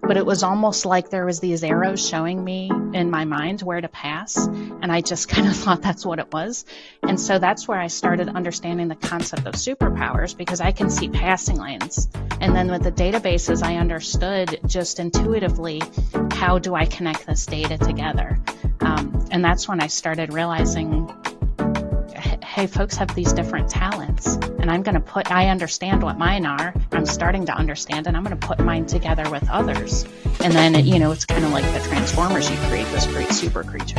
but it was almost like there was these arrows showing me in my mind where to pass, and I just kind of thought that's what it was. And so that's where I started understanding the concept of superpowers, because I can see passing lanes. And then with the databases, I understood just intuitively, how do I connect this data together? And that's when I started realizing, hey, folks have these different talents, and I understand what mine are. I'm starting to understand, and I'm going to put mine together with others. And then, it's kind of like the Transformers, you create this great super creature.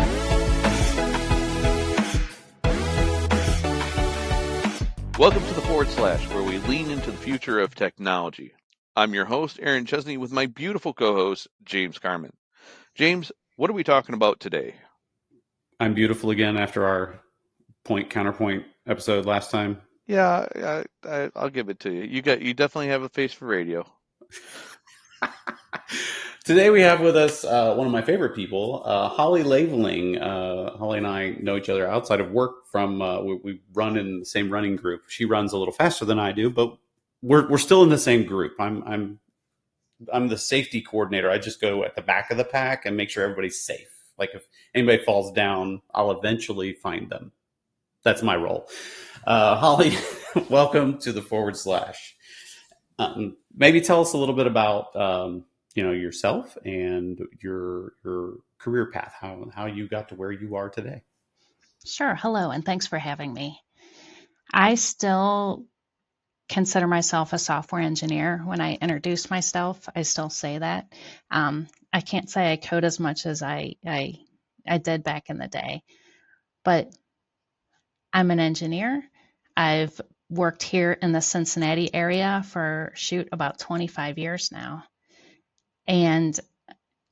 Welcome to the Forward Slash, where we lean into the future of technology. I'm your host, Aaron Chesney, with my beautiful co-host, James Carmen. James, what are we talking about today? I'm beautiful again after our point-counterpoint episode last time. Yeah, I'll give it to you. You definitely have a face for radio. Today we have with us one of my favorite people, Holly Laveling. Holly and I know each other outside of work from, we run in the same running group. She runs a little faster than I do, but we're still in the same group. I'm the safety coordinator. I just go at the back of the pack and make sure everybody's safe. Like if anybody falls down, I'll eventually find them. That's my role. Holly, welcome to the Forward Slash. Maybe tell us a little bit about yourself and your career path, how you got to where you are today. Sure. Hello, and thanks for having me. I still consider myself a software engineer. When I introduce myself, I still say that. I can't say I code as much as I did back in the day, but I'm an engineer. I've worked here in the Cincinnati area for about 25 years now. And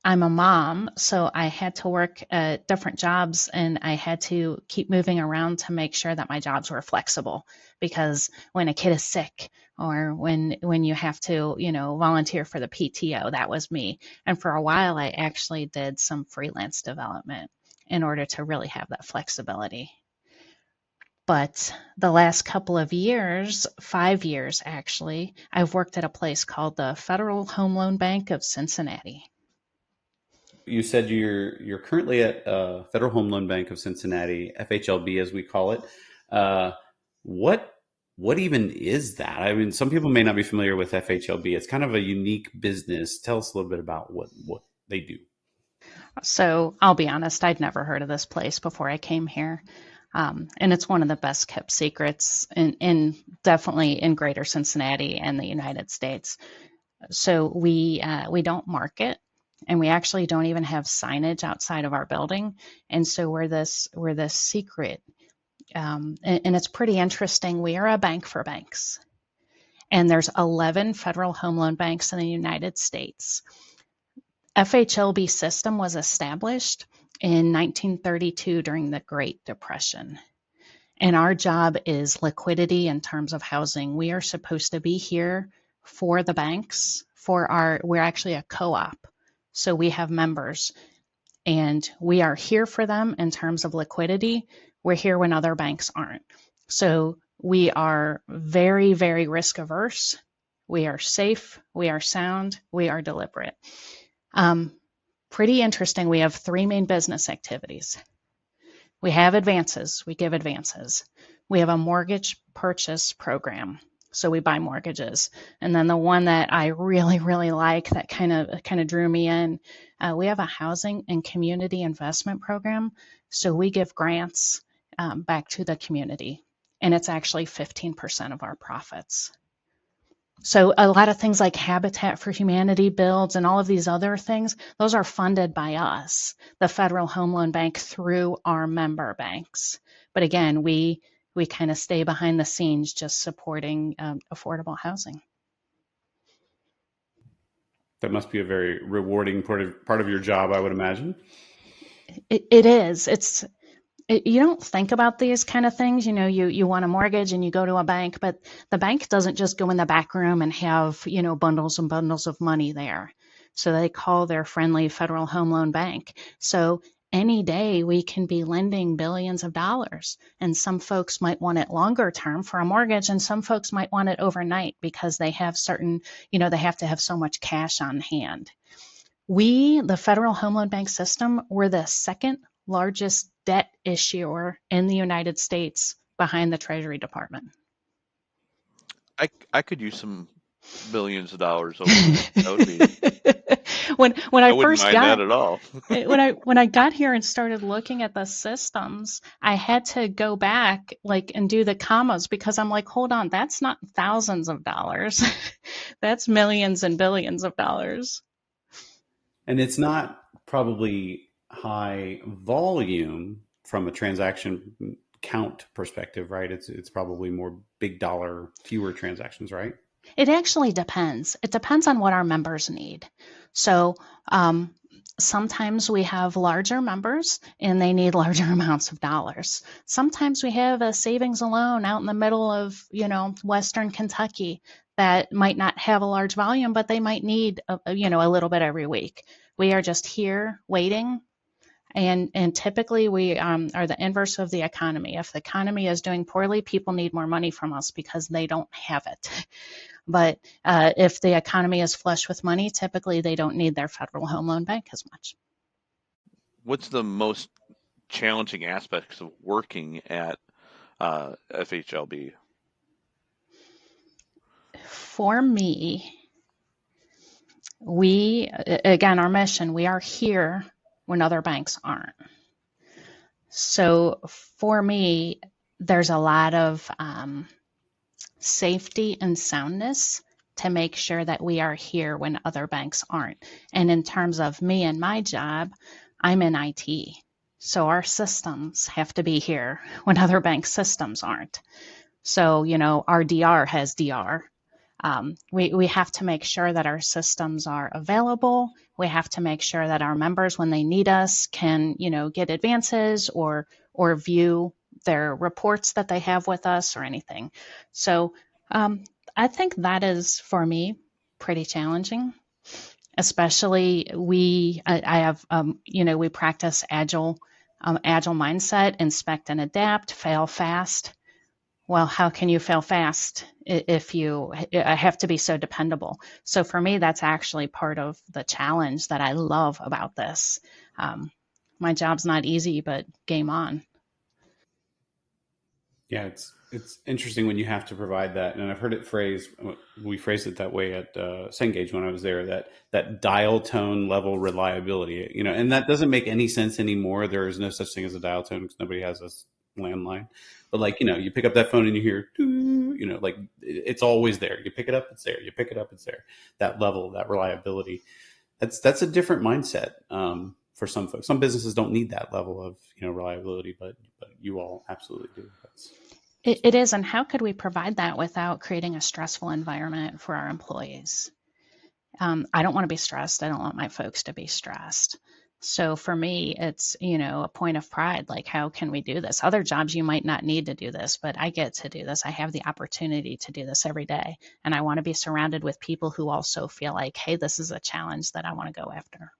I'm a mom, so I had to work at different jobs, and I had to keep moving around to make sure that my jobs were flexible, because when a kid is sick or when you have to, volunteer for the PTO, that was me. And for a while, I actually did some freelance development in order to really have that flexibility. But the last couple of years, 5 years actually, I've worked at a place called the Federal Home Loan Bank of Cincinnati. You said you're currently at Federal Home Loan Bank of Cincinnati, FHLB as we call it. What even is that? I mean, some people may not be familiar with FHLB. It's kind of a unique business. Tell us a little bit about what they do. So I'll be honest, I'd never heard of this place before I came here. And it's one of the best kept secrets in definitely in greater Cincinnati and the United States. So we don't market, and we actually don't even have signage outside of our building. And so we're this secret. And it's pretty interesting. We are a bank for banks, and there's 11 federal home loan banks in the United States. FHLB system was established in 1932 during the Great Depression. And our job is liquidity in terms of housing. We are supposed to be here for the banks, we're actually a co-op. So we have members, and we are here for them in terms of liquidity. We're here when other banks aren't. So we are very, very risk averse. We are safe. We are sound. We are deliberate. Pretty interesting. We have 3 main business activities. We have advances. We give advances. We have a mortgage purchase program. So we buy mortgages. And then the one that I really, really like that kind of drew me in, we have a housing and community investment program. So we give grants back to the community, and it's actually 15% of our profits. So a lot of things like Habitat for Humanity builds and all of these other things, those are funded by us, the Federal Home Loan Bank, through our member banks. But again, we kind of stay behind the scenes just supporting affordable housing. That must be a very rewarding part of your job, I would imagine. It is. You don't think about these kind of things. You want a mortgage and you go to a bank, but the bank doesn't just go in the back room and have, bundles and bundles of money there. So they call their friendly Federal Home Loan Bank. So any day we can be lending billions of dollars, and some folks might want it longer term for a mortgage, and some folks might want it overnight because they have certain, they have to have so much cash on hand. We, the Federal Home Loan Bank system, were the second largest debt issuer in the United States behind the Treasury Department. I could use some millions of dollars over there. That would be. when I I wouldn't first mind that got at all. when I got here and started looking at the systems, I had to go back and do the commas because I'm like, hold on, that's not thousands of dollars. That's millions and billions of dollars. And it's not probably high volume from a transaction count perspective, right? It's probably more big dollar, fewer transactions, right? It actually depends. It depends on what our members need. So sometimes we have larger members and they need larger amounts of dollars. Sometimes we have a savings and loan out in the middle of, Western Kentucky that might not have a large volume, but they might need a little bit every week. We are just here waiting. And typically we are the inverse of the economy. If the economy is doing poorly, people need more money from us because they don't have it. But if the economy is flush with money, typically they don't need their Federal Home Loan Bank as much. What's the most challenging aspects of working at FHLB? For me, our mission, we are here when other banks aren't. So for me, there's a lot of safety and soundness to make sure that we are here when other banks aren't. And in terms of me and my job, I'm in IT. So our systems have to be here when other bank systems aren't. So, our DR has DR. We have to make sure that our systems are available. We have to make sure that our members, when they need us, can, get advances or view their reports that they have with us or anything. So I think that is, for me, pretty challenging. Especially I have, we practice agile mindset, inspect and adapt, fail fast. Well, how can you fail fast if you have to be so dependable? So for me, that's actually part of the challenge that I love about this. My job's not easy, but game on. Yeah, it's interesting when you have to provide that, and I've heard it phrased. We phrased it that way at Cengage when I was there. That dial tone level reliability, and that doesn't make any sense anymore. There is no such thing as a dial tone because nobody has a landline. But you pick up that phone and you hear, it's always there. You pick it up, it's there. You pick it up, it's there. That level, that reliability, that's a different mindset. For some folks, some businesses don't need that level of reliability, but you all absolutely do. It is, and how could we provide that without creating a stressful environment for our employees? I don't want to be stressed. I don't want my folks to be stressed. So for me, it's a point of pride. Like, how can we do this? Other jobs you might not need to do this, but I get to do this. I have the opportunity to do this every day, and I want to be surrounded with people who also feel like, hey, this is a challenge that I want to go after.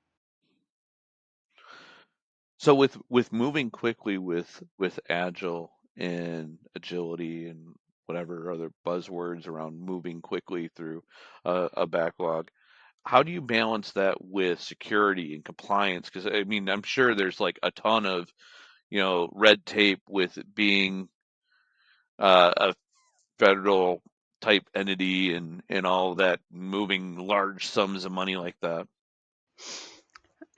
So with moving quickly with agile and agility and whatever other buzzwords around moving quickly through a backlog, how do you balance that with security and compliance? Because I mean, I'm sure there's like a ton of red tape with being a federal type entity and all that, moving large sums of money like that.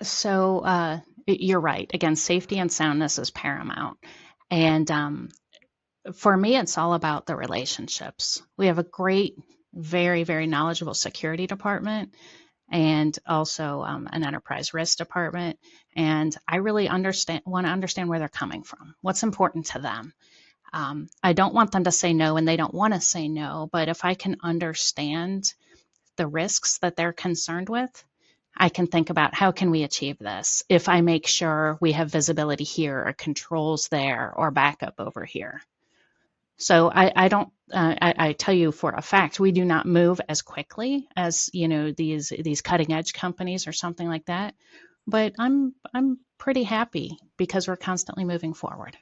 So you're right. Again, safety and soundness is paramount. And for me, it's all about the relationships. We have a great, very, very knowledgeable security department and also an enterprise risk department. And I really want to understand where they're coming from, what's important to them. I don't want them to say no, and they don't want to say no. But if I can understand the risks that they're concerned with, I can think about how can we achieve this if I make sure we have visibility here or controls there or backup over here. So I don't. I tell you for a fact, we do not move as quickly as these cutting edge companies or something like that. But I'm pretty happy because we're constantly moving forward.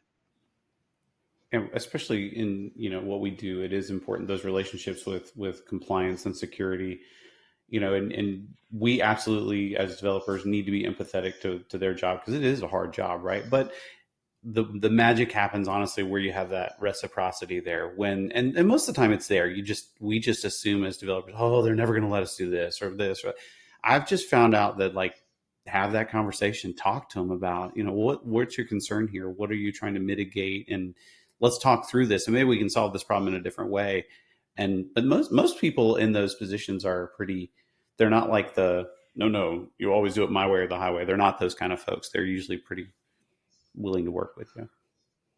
And especially in what we do, it is important, those relationships with compliance and security. and we absolutely as developers need to be empathetic to their job, because it is a hard job, right? But the magic happens honestly where you have that reciprocity there, when and most of the time it's there. We just assume as developers, oh, they're never going to let us do this or this. I've just found out that, like, have that conversation, talk to them about, what's your concern here, what are you trying to mitigate, and let's talk through this, and maybe we can solve this problem in a different way. But most people in those positions are pretty, they're not like the no, you always do it my way or the highway. They're not those kind of folks. They're usually pretty willing to work with you.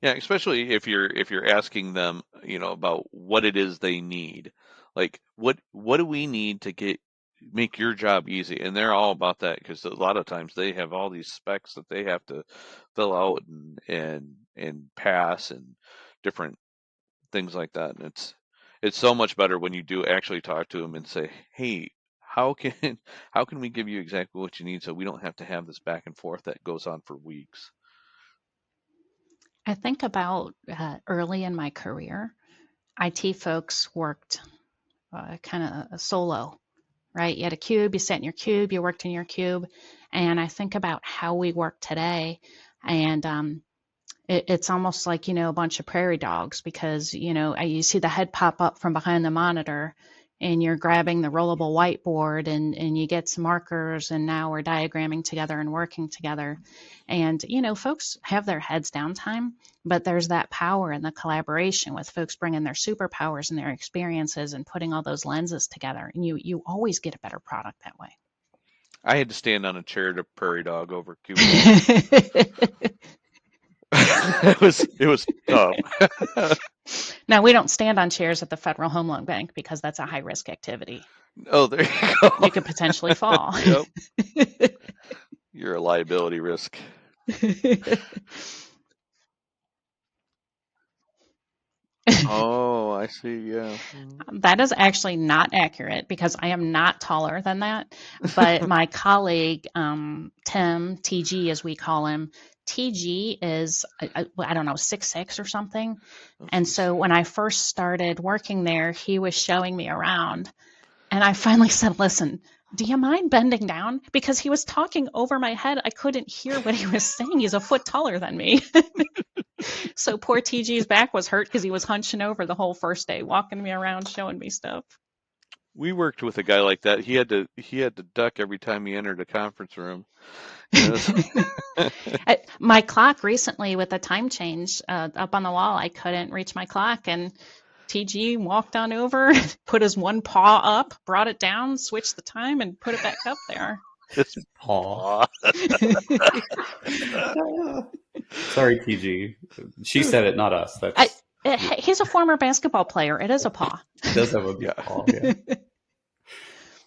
Yeah, especially if you're asking them, about what it is they need. Like, what do we need to make your job easy? And they're all about that, because a lot of times they have all these specs that they have to fill out and pass and different things like that. And it's so much better when you do actually talk to them and say, hey, how can how can we give you exactly what you need, so we don't have to have this back and forth that goes on for weeks. I think about early in my career, IT folks worked kind of solo, right? You had a cube, you sat in your cube, you worked in your cube. And I think about how we work today, and it's almost like, a bunch of prairie dogs, because, you see the head pop up from behind the monitor, and you're grabbing the rollable whiteboard, and you get some markers, and now we're diagramming together and working together. And, folks have their heads down time, but there's that power in the collaboration with folks bringing their superpowers and their experiences and putting all those lenses together. And you always get a better product that way. I had to stand on a chair to prairie dog over cubicle. It was tough. Now, we don't stand on chairs at the Federal Home Loan Bank, because that's a high-risk activity. Oh, there you go. You could potentially fall. Yep. You're a liability risk. Oh, I see. Yeah. That is actually not accurate, because I am not taller than that. But my colleague, Tim, TG as we call him, TG is, I don't know, 6'6" or something. And so when I first started working there, he was showing me around. And I finally said, listen, do you mind bending down? Because he was talking over my head. I couldn't hear what he was saying. He's a foot taller than me. So poor TG's back was hurt, because he was hunching over the whole first day, walking me around, showing me stuff. We worked with a guy like that. He had to duck every time he entered a conference room. My clock recently, with the time change up on the wall, I couldn't reach my clock, and TG walked on over, put his one paw up, brought it down, switched the time, and put it back up there. It's paw. Sorry, TG. She said it, not us. He's a former basketball player. It is a paw. It does have a big paw. Yeah.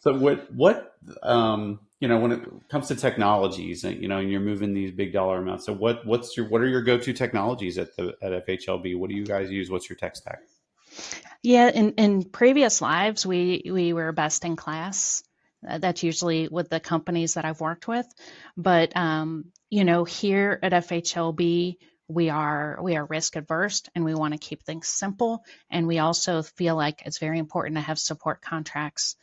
So what when it comes to technologies, and you're moving these big dollar amounts, so what are your go-to technologies at FHLB? What do you guys use? What's your tech stack? Yeah, in previous lives, we were best in class. That's usually with the companies that I've worked with. But here at FHLB, we are risk adverse, and we want to keep things simple. And we also feel like it's very important to have support contracts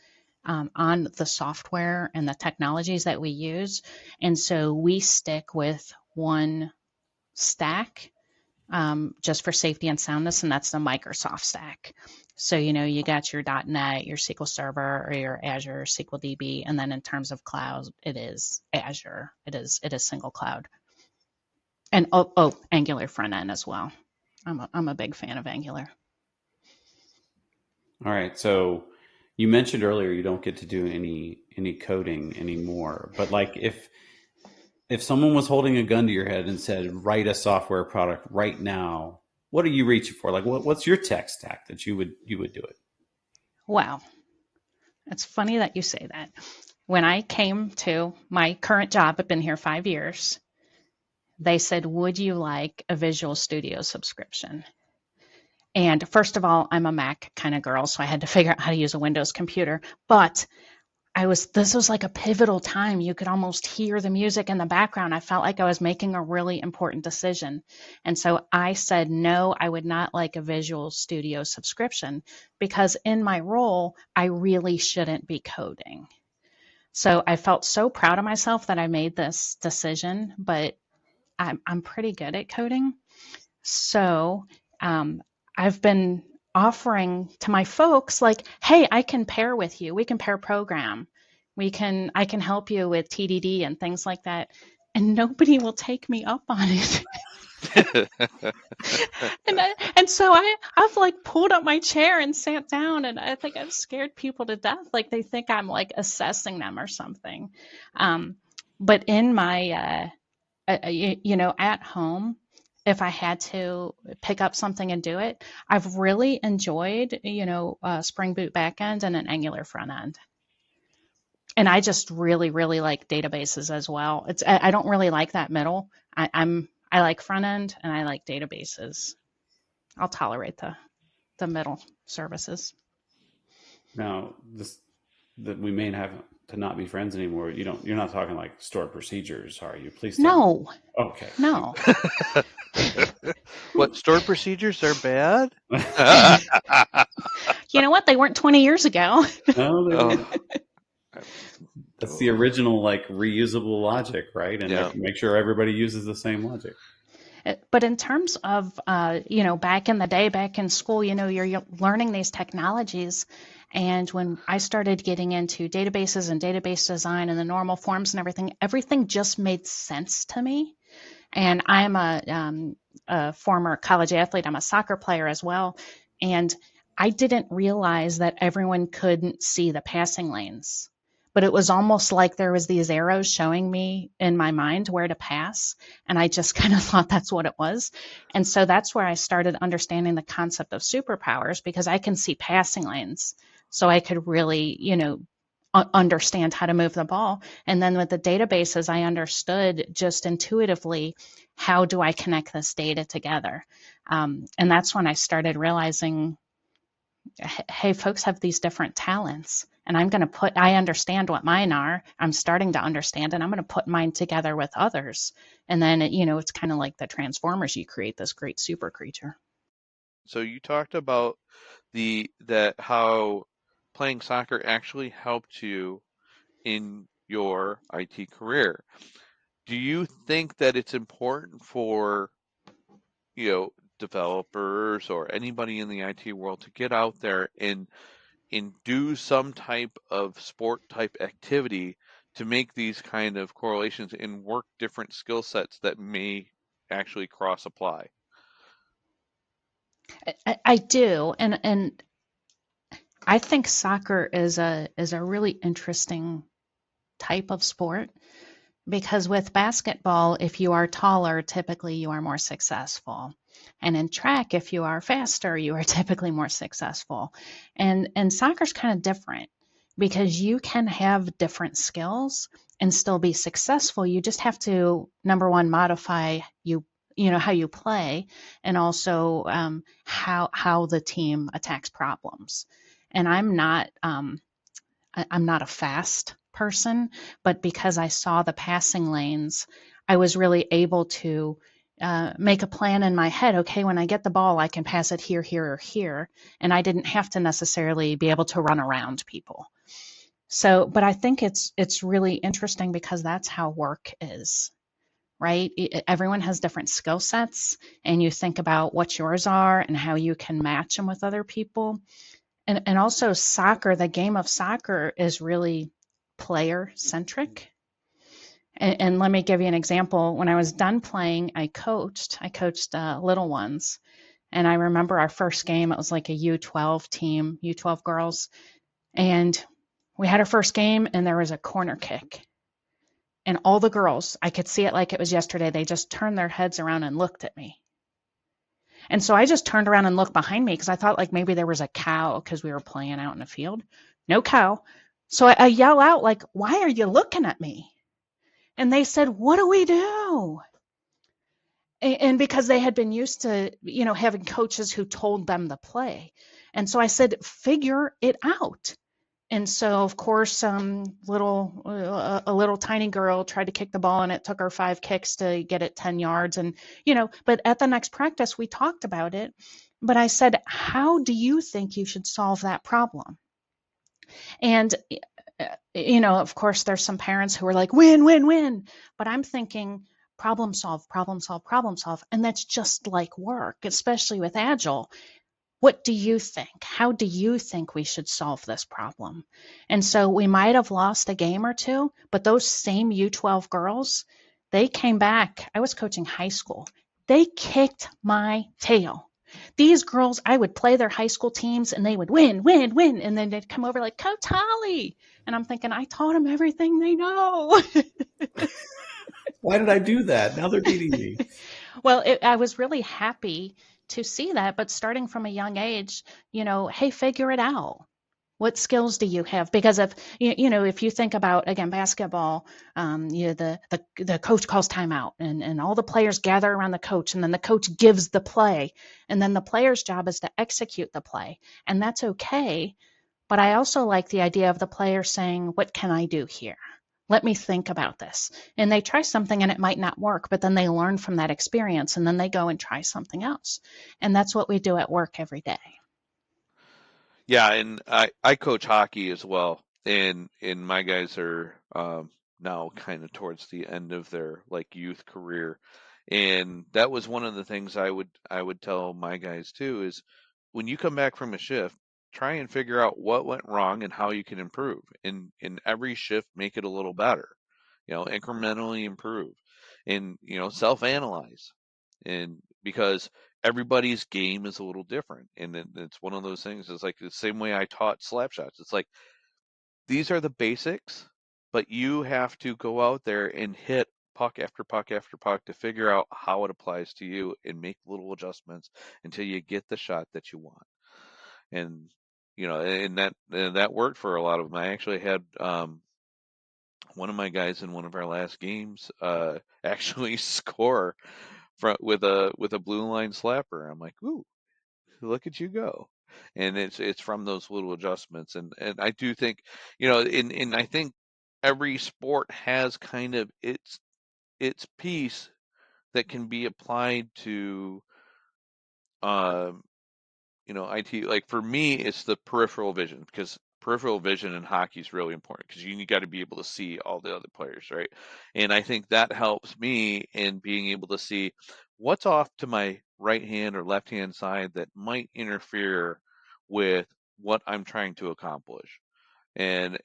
on the software and the technologies that we use. And so we stick with one stack just for safety and soundness, and that's the Microsoft stack. So, you got your .NET, your SQL Server, or your Azure SQL DB, and then in terms of cloud, it is Azure. It is single cloud. And Angular front end as well. I'm a big fan of Angular. All right, so you mentioned earlier you don't get to do any coding anymore, but like if someone was holding a gun to your head and said, write a software product right now, what are you reaching for? Like, what's your tech stack that you would do it? Wow. It's funny that you say that. When I came to my current job, I've been here 5 years, they said, would you like a Visual Studio subscription? And first of all, I'm a Mac kind of girl, so I had to figure out how to use a Windows computer. But this was like a pivotal time. You could almost hear the music in the background. I felt like I was making a really important decision. And so I said, no, I would not like a Visual Studio subscription because in my role, I really shouldn't be coding. So I felt so proud of myself that I made this decision, but I'm pretty good at coding. So I've been offering to my folks like, hey, I can pair with you. We can pair program. I can help you with TDD and things like that. And nobody will take me up on it. and so I've like pulled up my chair and sat down, and I think I've scared people to death. Like they think I'm like assessing them or something. But in my, at home, if I had to pick up something and do it, I've really enjoyed, Spring Boot backend and an Angular front end. And I just really, really like databases as well. I don't really like that middle. I like front end and I like databases. I'll tolerate the middle services. Now, that we may have to not be friends anymore. You're not talking like stored procedures, are you? Please tell me. Okay. No. What, stored procedures are bad? You know what? They weren't 20 years ago. No, they weren't. That's the original like reusable logic, right? And make sure everybody uses the same logic. But in terms of, back in the day, back in school, you're learning these technologies. And when I started getting into databases and database design and the normal forms and everything just made sense to me. And I'm a former college athlete. I'm a soccer player as well. And I didn't realize that everyone couldn't see the passing lanes. But it was almost like there was these arrows showing me in my mind where to pass. And I just kind of thought that's what it was. And so that's where I started understanding the concept of superpowers, because I can see passing lanes. So I could really, understand how to move the ball. And then with the databases, I understood just intuitively, how do I connect this data together? And that's when I started realizing, hey, folks have these different talents, and I understand what mine are. I'm starting to understand, and I'm going to put mine together with others. And then, it's kind of like the Transformers. You create this great super creature. So you talked about how playing soccer actually helped you in your IT career. Do you think that it's important for, developers or anybody in the IT world to get out there and do some type of sport type activity to make these kind of correlations and work different skill sets that may actually cross apply? I do, and I think soccer is a really interesting type of sport, because with basketball, if you are taller, typically you are more successful. And in track, if you are faster, you are typically more successful. And soccer's kind of different, because you can have different skills and still be successful. You just have to, number one, modify how you play, and also how the team attacks problems. And I'm not a fast person, but because I saw the passing lanes, I was really able to make a plan in my head. Okay, when I get the ball, I can pass it here, here, or here. And I didn't have to necessarily be able to run around people. So, but I think it's really interesting, because that's how work is, right? Everyone has different skill sets, and you think about what yours are and how you can match them with other people. And also soccer, the game of soccer is really player centric. And let me give you an example. When I was done playing, I coached little ones. And I remember our first game, it was like a U12 team, U12 girls. And we had our first game, and there was a corner kick. And all the girls, I could see it like it was yesterday, they just turned their heads around and looked at me. And so I just turned around and looked behind me, because I thought like maybe there was a cow, because we were playing out in a field. No cow. So I yell out like, why are you looking at me? And they said, what do we do? And because they had been used to, having coaches who told them the play. And so I said, figure it out. And so, of course, a little tiny girl tried to kick the ball, and it took her 5 kicks to get it 10 yards. And, but at the next practice, we talked about it. But I said, how do you think you should solve that problem? And, of course, there's some parents who are like, win, win, win. But I'm thinking, problem solve, problem solve, problem solve. And that's just like work, especially with Agile. What do you think? How do you think we should solve this problem? And so we might have lost a game or two, but those same U12 girls, they came back. I was coaching high school. They kicked my tail. These girls, I would play their high school teams and they would win, win, win. And then they'd come over like, Coach Holly. And I'm thinking, I taught them everything they know. Why did I do that? Now they're beating me. Well, I was really happy to see that, but starting from a young age, hey, figure it out. What skills do you have? Because if you think about, again, basketball, the coach calls timeout, and all the players gather around the coach, and then the coach gives the play, and then the player's job is to execute the play, and that's okay. But I also like the idea of the player saying, what can I do here? Let me think about this. And they try something and it might not work, but then they learn from that experience and then they go and try something else. And that's what we do at work every day. Yeah, and I coach hockey as well, and my guys are now kind of towards the end of their like youth career, and that was one of the things I would tell my guys too is when you come back from a shift, try and figure out what went wrong and how you can improve. In every shift, make it a little better, incrementally improve, and self-analyze, and because everybody's game is a little different, and it's one of those things. It's like the same way I taught slap shots. It's like these are the basics, but you have to go out there and hit puck after puck after puck to figure out how it applies to you and make little adjustments until you get the shot that you want. And and that worked for a lot of them. I actually had one of my guys in one of our last games actually score with a blue line slapper. I'm like, ooh, look at you go. And it's from those little adjustments. And I do think, and I think every sport has kind of its piece that can be applied to um IT. Like for me, it's the peripheral vision, because peripheral vision in hockey is really important because you got to be able to see all the other players, right? And I think that helps me in being able to see what's off to my right hand or left hand side that might interfere with what I'm trying to accomplish. And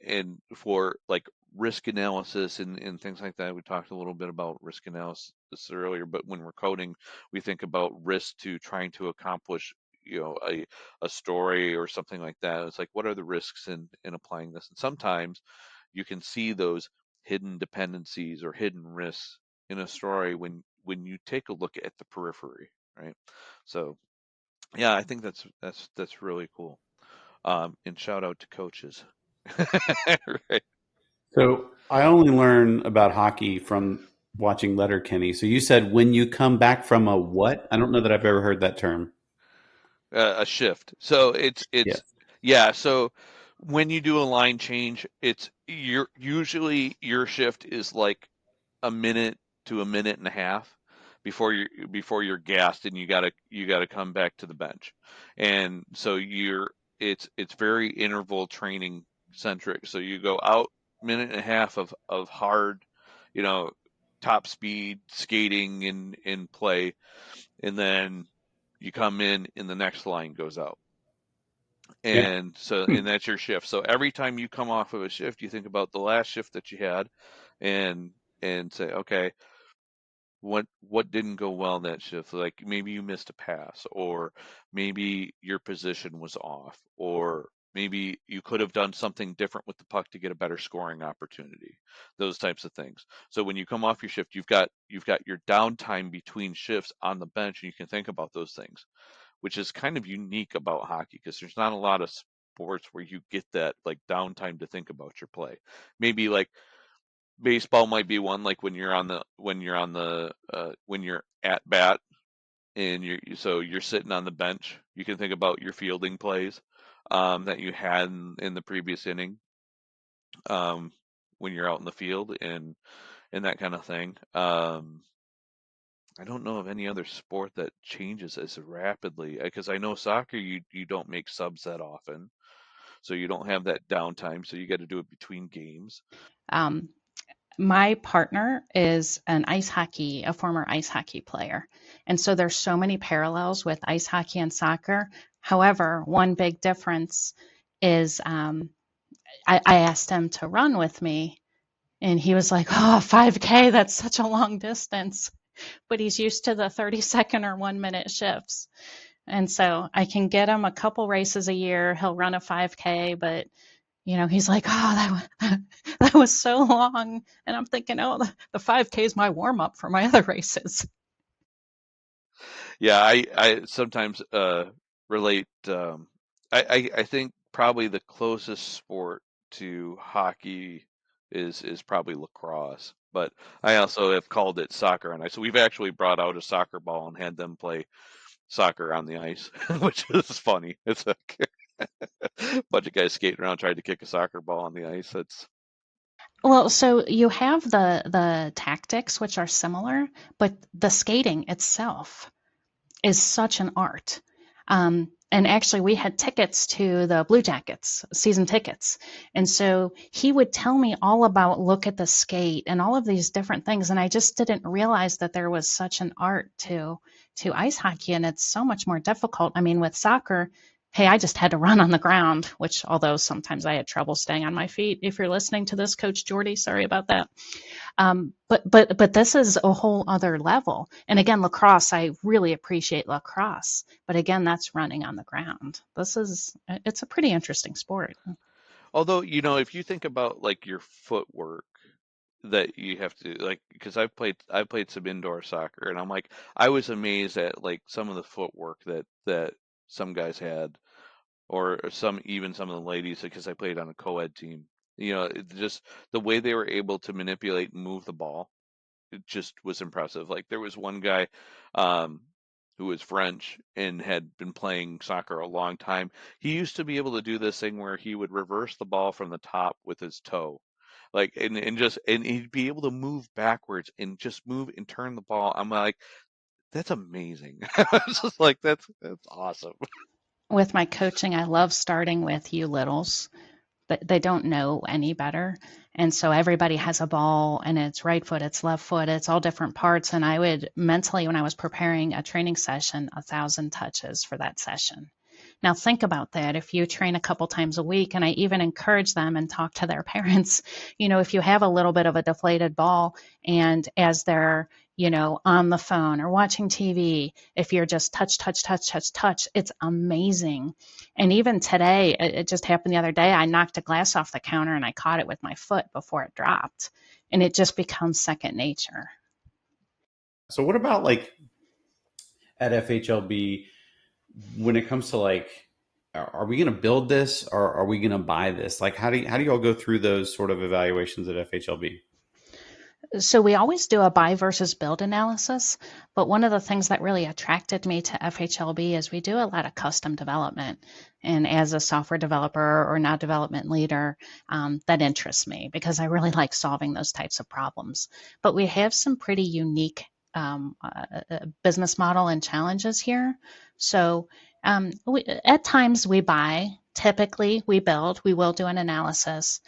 for like risk analysis and things like that, we talked a little bit about risk analysis earlier, but when we're coding, we think about risk to trying to accomplish a story or something like that. It's like, what are the risks in applying this? And sometimes you can see those hidden dependencies or hidden risks in a story when you take a look at the periphery, right? So yeah, I think that's really cool. And shout out to coaches. Right. So I only learn about hockey from watching Letterkenny. So you said when you come back from a what? I don't know that I've ever heard that term. A shift. So Yeah. yeah. So when you do a line change, it's usually your shift is like a minute to a minute and a half before you're gassed, and you gotta come back to the bench. And so it's very interval training centric. So you go out minute and a half of hard, you know, top speed skating in play, and then you come in and the next line goes out. Yeah. And that's your shift. So every time you come off of a shift, you think about the last shift that you had, and say, okay, what didn't go well in that shift? Like maybe you missed a pass, or maybe your position was off, or maybe you could have done something different with the puck to get a better scoring opportunity. Those types of things. So when you come off your shift, you've got your downtime between shifts on the bench, and you can think about those things, which is kind of unique about hockey because there's not a lot of sports where you get that like downtime to think about your play. Maybe like baseball might be one, like when you're at bat and you're sitting on the bench, you can think about your fielding plays. that you had in the previous inning, when you're out in the field and that kind of thing. I don't know of any other sport that changes as rapidly, because I know soccer, you don't make subs that often, so you don't have that downtime, so you got to do it between games. Um, my partner is a former ice hockey player. And so there's so many parallels with ice hockey and soccer. However, one big difference is I asked him to run with me, and he was like, oh, 5K, that's such a long distance. But he's used to the 30-second or 1 minute shifts. And so I can get him a couple races a year. He'll run a 5K, but he's like, oh, that was so long. And I'm thinking, oh, the 5K is my warm up for my other races. Yeah, I sometimes relate. I think probably the closest sport to hockey is probably lacrosse, but I also have called it soccer on ice. So we've actually brought out a soccer ball and had them play soccer on the ice, which is funny. It's like a bunch of guys skating around trying to kick a soccer ball on the ice. It's Well, so you have the tactics, which are similar, but the skating itself is such an art. And actually, we had tickets to the Blue Jackets, season tickets. And so he would tell me all about look at the skate and all of these different things. And I just didn't realize that there was such an art to ice hockey. And it's so much more difficult. I mean, with soccer, hey, I just had to run on the ground, which although sometimes I had trouble staying on my feet. If you're listening to this, Coach Jordy, sorry about that. But this is a whole other level. And again, lacrosse, I really appreciate lacrosse. But again, that's running on the ground. It's a pretty interesting sport. although if you think about like your footwork that you have to like, because I've played some indoor soccer, and I'm like, I was amazed at like some of the footwork that some guys had, or some of the ladies, because I played on a co-ed team. Just the way they were able to manipulate and move the ball, it just was impressive. Like there was one guy um, who was French and had been playing soccer a long time. He used to be able to do this thing where he would reverse the ball from the top with his toe. Like and he'd be able to move backwards and just move and turn the ball. I'm like, that's amazing. I was just like, that's awesome. With my coaching, I love starting with you littles. But they don't know any better. And so everybody has a ball, and it's right foot, it's left foot, it's all different parts. And I would mentally, when I was preparing a training session, 1,000 touches for that session. Now think about that. If you train a couple times a week, and I even encourage them and talk to their parents, if you have a little bit of a deflated ball, and as they're on the phone or watching TV, if you're just touch, touch, touch, touch, touch, it's amazing. And even today, it just happened the other day, I knocked a glass off the counter and I caught it with my foot before it dropped. And it just becomes second nature. So what about like at FHLB when it comes to like, are we going to build this or are we going to buy this? Like, how do you all go through those sort of evaluations at FHLB? So we always do a buy versus build analysis, but one of the things that really attracted me to FHLB is we do a lot of custom development. And as a software developer or now development leader, that interests me because I really like solving those types of problems. But we have some pretty unique business model and challenges here. So at times we buy, typically we build, we will do an analysis.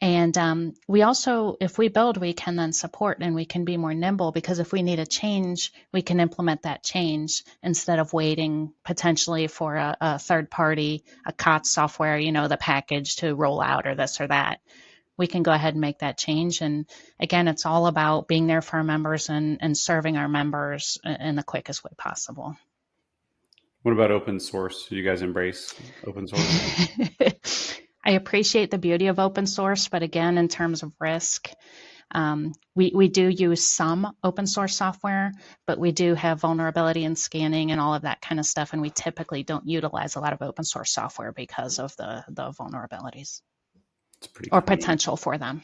And we also, if we build, we can then support and we can be more nimble because if we need a change, we can implement that change instead of waiting potentially for a third party, a COTS software, the package to roll out or this or that. We can go ahead and make that change. And again, it's all about being there for our members and serving our members in the quickest way possible. What about open source? Do you guys embrace open source? I appreciate the beauty of open source, but again, in terms of risk, we do use some open source software, but we do have vulnerability and scanning and all of that kind of stuff, and we typically don't utilize a lot of open source software because of the vulnerabilities It's pretty or common. potential for them.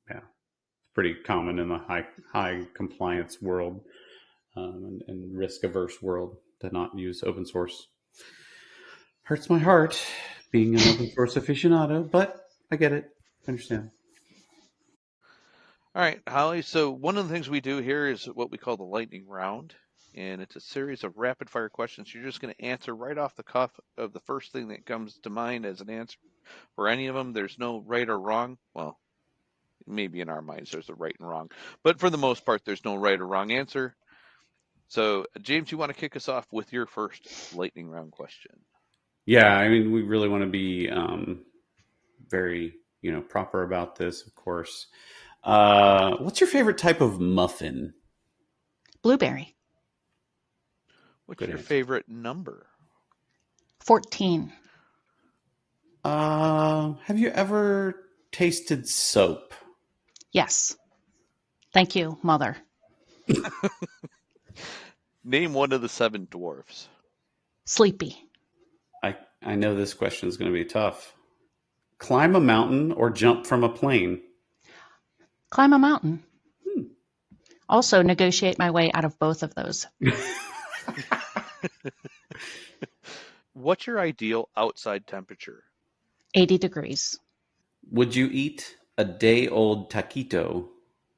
Yeah, it's pretty common in the high compliance world and risk averse world to not use open source. Hurts my heart. being an open source aficionado, but I get it. I understand. All right, Holly. So one of the things we do here is what we call the lightning round, and it's a series of rapid fire questions. You're just going to answer right off the cuff of the first thing that comes to mind as an answer for any of them. There's no right or wrong. Well, maybe in our minds there's a right and wrong, but for the most part, there's no right or wrong answer. So, James, you want to kick us off with your first lightning round question? Yeah, I mean, we really want to be very, proper about this, of course. What's your favorite type of muffin? Blueberry. What's Good your answer. favorite number? 14. Have you ever tasted soap? Yes. Thank you, Mother. Name one of the 7 dwarfs. Sleepy. I know this question is going to be tough. Climb a mountain or jump from a plane? Climb a mountain. Also, negotiate my way out of both of those. What's your ideal outside temperature? 80 degrees. Would you eat a day-old taquito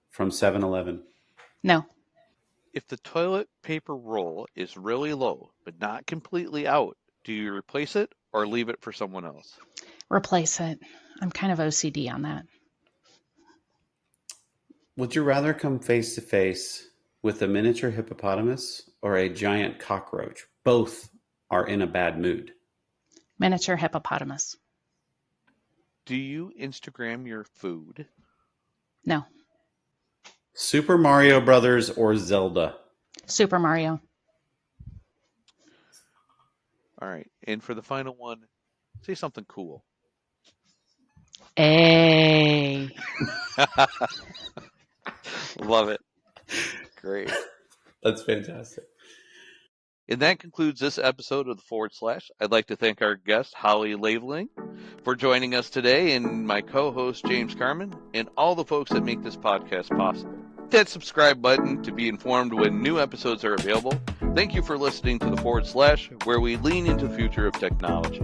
from 7-Eleven? No. If the toilet paper roll is really low but not completely out, do you replace it or leave it for someone else? Replace it. I'm kind of OCD on that. Would you rather come face to face with a miniature hippopotamus or a giant cockroach? Both are in a bad mood. Miniature hippopotamus. Do you Instagram your food? No. Super Mario Brothers or Zelda? Super Mario. All right. And for the final one, say something cool. A. Love it. Great. That's fantastic. And that concludes this episode of the Forward Slash. I'd like to thank our guest, Holly Laveling, for joining us today, and my co-host, James Carman, and all the folks that make this podcast possible. Hit that subscribe button to be informed when new episodes are available. Thank you for listening to the Forward Slash, where we lean into the future of technology.